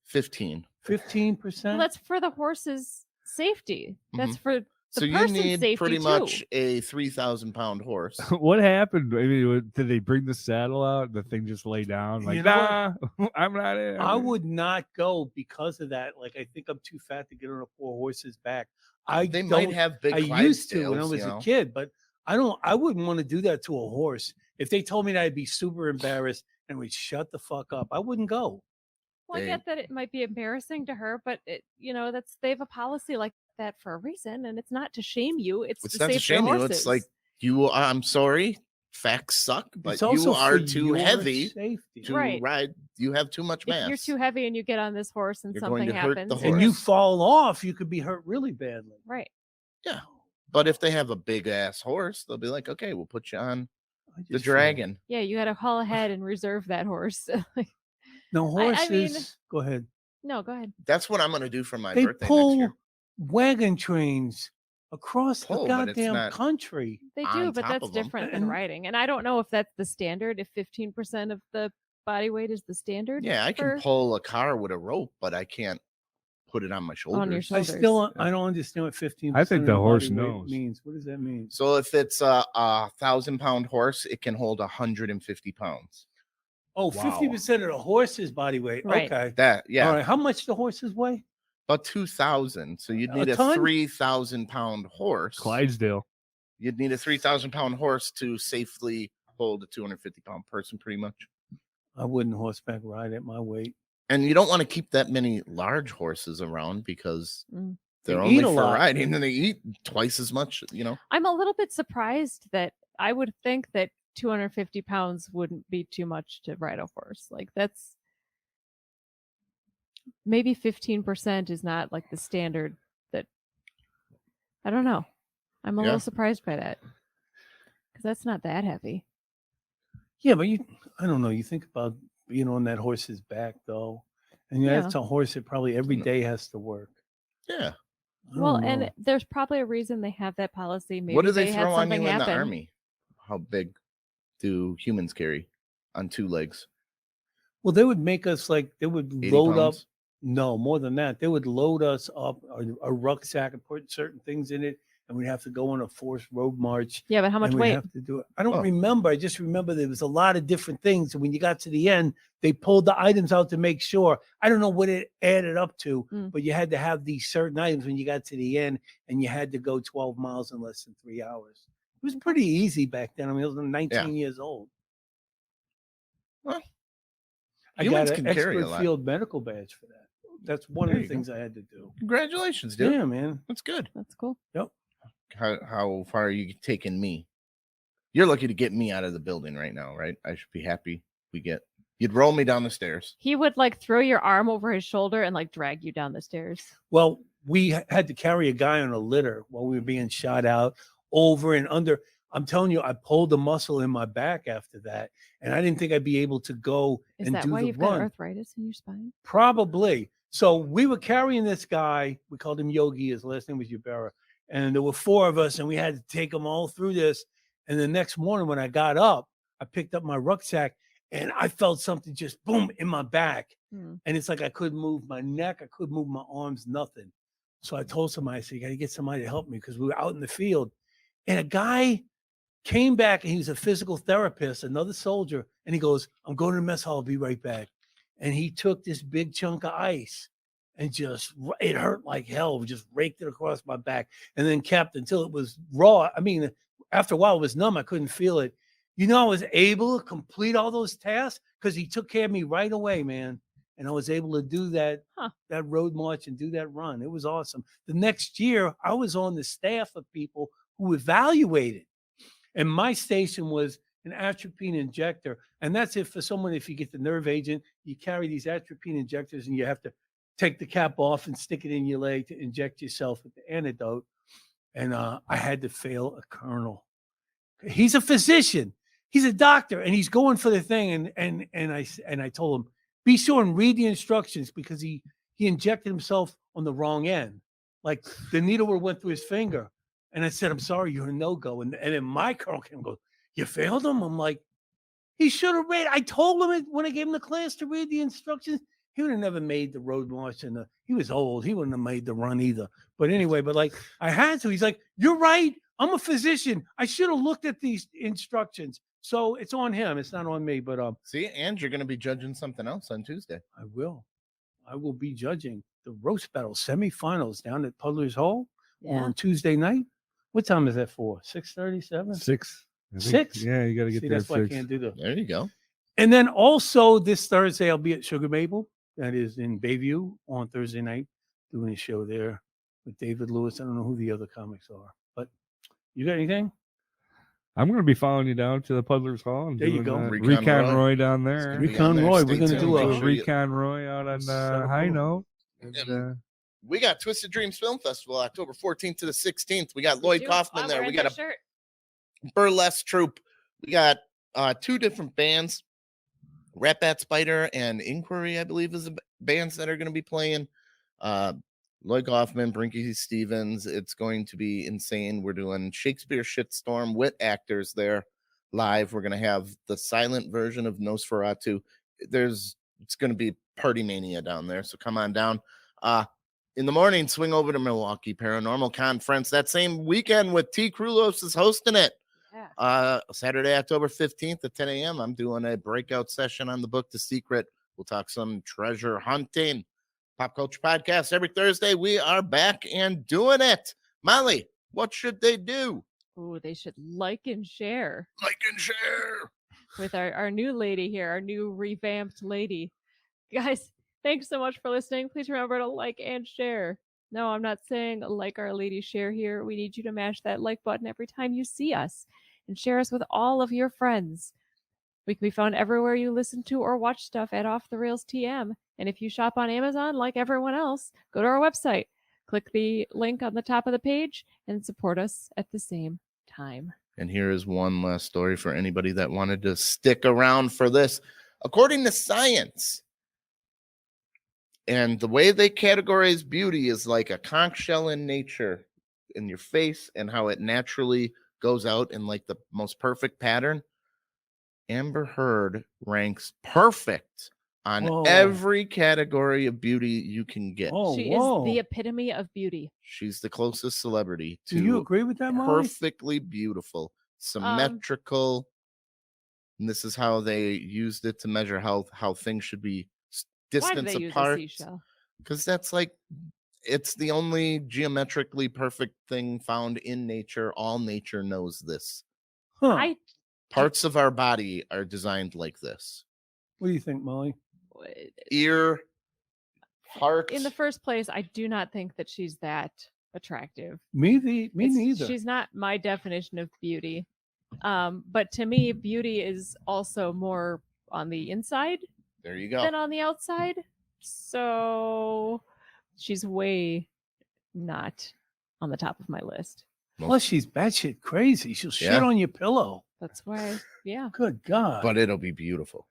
15. 15%. Well, that's for the horse's safety. That's for the So you person's need safety pretty too. much a 3,000-pound horse. What happened? I mean, did they bring the saddle out? The thing just lay down? Like, You know nah, I'm not in. I would not go because of that. Like, I think I'm too fat to get on a poor horse's back. They might don't- have big I used to when I Clydesdales, was you a know? kid, but I wouldn't want to do that to a horse. If they told me that, I'd be super embarrassed and we'd shut the fuck up. I wouldn't go. Well, I They- get that it might be embarrassing to her, but they have a policy like that for a reason, and it's not to shame you. It's It's to not to save shame their you. horses. It's like I'm sorry, facts suck, but It's also you are for too your heavy safety. to Right. ride. You have too much mass. if you're too heavy and you get on this horse and You're going something to hurt the happens, horse. And you horse. fall off, you could be hurt really badly. right? Yeah, but if they have a big ass horse, they'll be like, okay, we'll put you on I the just feel- dragon. Yeah, you got to haul ahead and reserve that horse. No, I horses. mean- Go ahead. No, go ahead. That's what I'm going to do for my They birthday next pull year. wagon trains across the Pull, but it's goddamn not- country. They on do, but top that's of 'em. different than And- riding. And I don't know if that's the standard. If 15% of the body weight is the standard. Yeah, I can for- pull a car with a rope, but I can't put it on my shoulders. On your I shoulders. still I don't understand what 15%. I think the of horse body weight knows. means. What does that mean? So if it's a 1,000-pound horse, it can hold 150 pounds. Oh, Wow. 50% of the horse's body weight. Right. Okay. That yeah, All right. How much the horses weigh? about 2,000. So you'd A need a ton? 3,000-pound horse. Clydesdale. You'd need a 3,000-pound horse to safely hold a 250-pound person, pretty much. I wouldn't horseback ride at my weight. And you don't want to keep that many large horses around because they're They only eat a for lot. riding and they eat twice as much, you know. I'm a little bit surprised that I would think that 250 pounds wouldn't be too much to ride a horse. Like that's maybe 15% is not like the standard that I don't know. I'm a Yeah. little surprised by that because that's not that heavy. Yeah, but I don't know. You think about being on that horse's back, though. And Yeah. that's a horse that probably every day has to work. Yeah. I Well, don't know. and there's probably a reason they have that policy. Maybe What do they had throw on something you in the happen. army? How big do humans carry on two legs? Well, they would make us like, they would 80 load up. pounds? No, more than that. They would load us up a rucksack and put certain things in it. And we'd have to go on a forced road march. Yeah, but how much and we'd weight? have to do it. I don't Oh. remember. I just remember there was a lot of different things. And when you got to the end, they pulled the items out to make sure. I don't know what it added up to, but you had to have these certain items when you got to the end, and you had to go 12 miles in less than 3 hours. It was pretty easy back then. I mean, I was 19 years old. Well, I humans got an can carry a expert lot. field medical badge for that. That's one There of you the go. things I had to do. Congratulations, dude. Yeah, man. That's good. That's cool. Yep. How far are you taking me? You're lucky to get me out of the building right now, right? I should be happy you'd roll me down the stairs. He would like throw your arm over his shoulder and like drag you down the stairs. Well, we had to carry a guy on a litter while we were being shot out over and under. I'm telling you, I pulled a muscle in my back after that, and I didn't think I'd be able to go Is and that do why the you've got run. arthritis in your spine? Probably. So we were carrying this guy. We called him Yogi. His last name was Yubera. And there were 4 of us, and we had to take them all through this. And the next morning when I got up, I picked up my rucksack, and I felt something just boom in my back. And it's like I couldn't move my neck. I couldn't move my arms, nothing. So I told somebody, I said, you got to get somebody to help me because we were out in the field. And a guy came back, and he was a physical therapist, another soldier. And he goes, I'm going to the mess hall. I'll be right back. And he took this big chunk of ice and it hurt like hell. We just raked it across my back and then kept until it was raw. I mean, after a while it was numb. I couldn't feel it. You know, I was able to complete all those tasks because he took care of me right away, man. And I was able to do that road march and do that run. It was awesome. The next year, I was on the staff of people who evaluated. And my station was an atropine injector. And that's if you get the nerve agent, you carry these atropine injectors and you have to take the cap off and stick it in your leg to inject yourself with the antidote. And I had to fail a colonel. He's a physician. He's a doctor, and he's going for the thing. And I told him, be sure and read the instructions because he injected himself on the wrong end. Like the needle went through his finger. And I said, I'm sorry, you're a no-go. And then my colonel came and goes, you failed him? I'm like, he should have read. I told him it when I gave him the class to read the instructions. He would have never made the road march, and he was old. He wouldn't have made the run either. But anyway, like I had to. He's like, you're right. I'm a physician. I should have looked at these instructions. So it's on him. It's not on me. But see, and you're going to be judging something else on Tuesday. I will be judging the roast battle semifinals down at Puddler's Hall on Tuesday night. What time is that for? 6:37? 6. 6? Yeah, you got to get there. That's why I can't do that. There you go. And then also this Thursday, I'll be at Sugar Maple. That is in Bayview on Thursday night, doing a show there with David Lewis. I don't know who the other comics are, but you got anything? I'm going to be following you down to the Puddler's Hall. And there you go. Recon Roy down there. Recon Roy. We're going to do a Recon Roy out on High Note. And, we got Twisted Dreams Film Festival, October 14th to the 16th. We got Lloyd Kaufman there. We got a burlesque troupe. We got 2 different bands. Rat Bat Spider and Inquiry, I believe, is the bands that are going to be playing. Lloyd Kaufman, Brinky Stevens. It's going to be insane. We're doing Shakespeare Shitstorm with actors there live. We're going to have the silent version of Nosferatu. It's going to be party mania down there. So come on down. In the morning, swing over to Milwaukee Paranormal Conference. That same weekend with T. Krulos is hosting it. Saturday, October 15th at 10 a.m. I'm doing a breakout session on the book The Secret. We'll talk some treasure hunting. Pop Culture Podcast every Thursday. We are back and doing it. Molly, what should they do? Ooh, they should like and share Like and share. with our new lady here, our new revamped lady. Guys, thanks so much for listening. Please remember to like and share. No, I'm not saying like our lady share here. We need you to mash that like button every time you see us and share us with all of your friends. We can be found everywhere you listen to or watch stuff at Off the Rails TM. And if you shop on Amazon like everyone else, go to our website, click the link on the top of the page, and support us at the same time. And here is one last story for anybody that wanted to stick around for this. According to science, and the way they categorize beauty is like a conch shell in nature in your face and how it naturally goes out in like the most perfect pattern. Amber Heard ranks perfect on Whoa. every category of beauty you can get. Oh, She whoa. is the epitome of beauty. She's the closest celebrity Do you to agree with that, Molly? perfectly beautiful, symmetrical. And this is how they used it to measure how things should be Why do distance they use a apart. seashell? Because that's like, it's the only geometrically perfect thing found in nature. All nature knows this. Huh. I Parts of our body are designed like this. What do you think, Molly? Ear, heart. in the first place, I do not think that she's that attractive. Me It's- neither. She's not my definition of beauty. But to me, beauty is also more on the inside There you go. than on the outside. So she's way not on the top of my list. Plus, she's batshit crazy. She'll shit Yeah. on your pillow. That's why, yeah. Good God. But it'll be beautiful.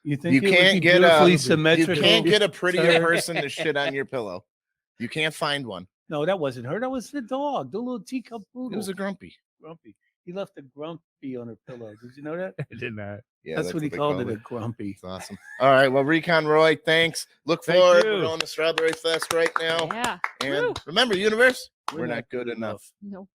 you think You it would can't be get beautifully you symmetrical? can't get a prettier turd? person to shit on your pillow. You can't find one. No, that wasn't her. That was the dog, the little teacup It poodle. was a grumpy. grumpy. He left a grumpy on her pillow. Did you know that? I did not. Yeah, that's what he they called it, a grumpy. It's awesome. All right. Well, Recon Roy, thanks. Look Thank forward. you. We're going to Strawberry Fest right now. Yeah. And Woo. remember, universe, we're not good enough. No.